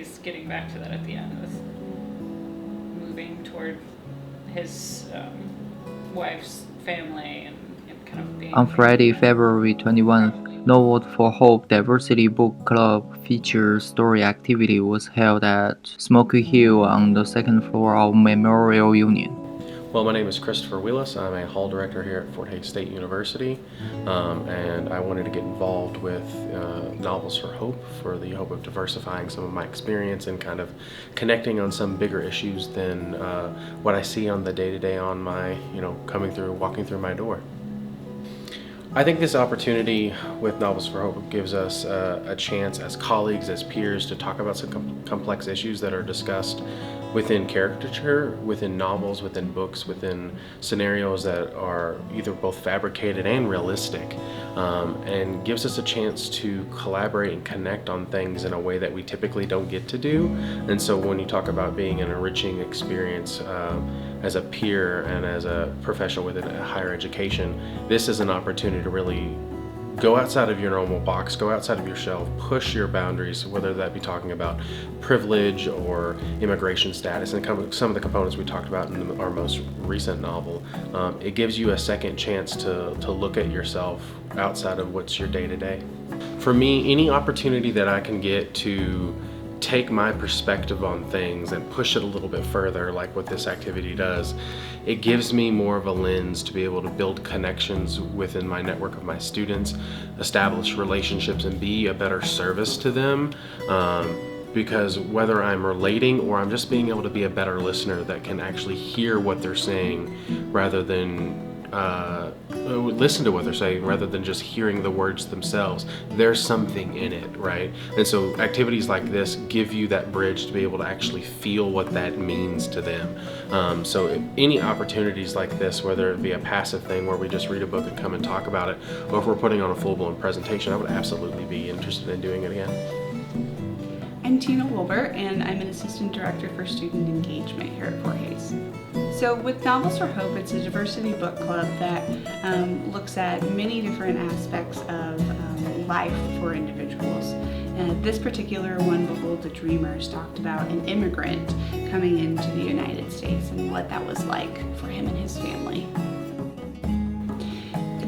he's getting back to that at the end with moving toward his wife's family and kind of being... On Friday, February 21st, Novel for Hope Diversity Book Club feature story activity was held at Smoky Hill on the second floor of Memorial Union. Well, my name is Christopher Wheelis. I'm a hall director here at Fort Hays State University, and I wanted to get involved with Novels for Hope for the hope of diversifying some of my experience and kind of connecting on some bigger issues than what I see on the day-to-day on my, walking through my door. I think this opportunity with Novels for Hope gives us a chance as colleagues, as peers, to talk about some complex issues that are discussed within caricature, within novels, within books, within scenarios that are either both fabricated and realistic, and gives us a chance to collaborate and connect on things in a way that we typically don't get to do. And so when you talk about being an enriching experience as a peer and as a professional within higher education, this is an opportunity to really go outside of your normal box, go outside of your shelf, push your boundaries, whether that be talking about privilege or immigration status and some of the components we talked about in our most recent novel. It gives you a second chance to look at yourself outside of what's your day-to-day. For me, any opportunity that I can get to take my perspective on things and push it a little bit further, like what this activity does, it gives me more of a lens to be able to build connections within my network of my students, establish relationships, and be a better service to them. Because whether I'm relating or I'm just being able to be a better listener that can actually hear what they're saying rather than listen to what they're saying rather than just hearing the words themselves, there's something in it, right? And so activities like this give you that bridge to be able to actually feel what that means to them. So any opportunities like this, whether it be a passive thing where we just read a book and come and talk about it, or if we're putting on a full-blown presentation, I would absolutely be interested in doing it again. I'm Tina Wilbur, and I'm an Assistant Director for Student Engagement here at Fort Hays. So with Novels for Hope, it's a diversity book club that looks at many different aspects of life for individuals. This particular one, Behold the Dreamers, talked about an immigrant coming into the United States and what that was like for him and his family.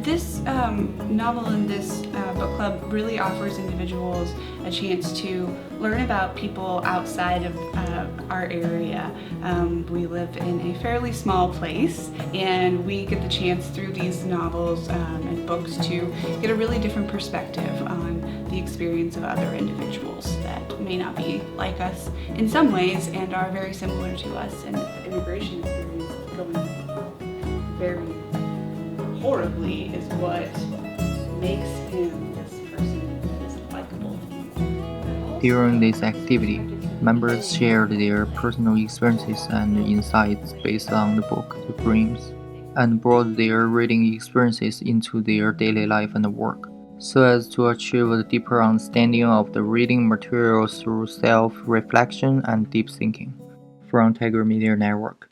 This novel and this book club really offers individuals a chance to learn about people outside of our area. We live in a fairly small place, and we get the chance through these novels and books to get a really different perspective on the experience of other individuals that may not be like us in some ways and are very similar to us, and the immigration experience going very horribly is what makes him this person that is likable. During this activity, members shared their personal experiences and insights based on the book The Dreams, and brought their reading experiences into their daily life and work, so as to achieve a deeper understanding of the reading material through self-reflection and deep thinking. From Tiger Media Network.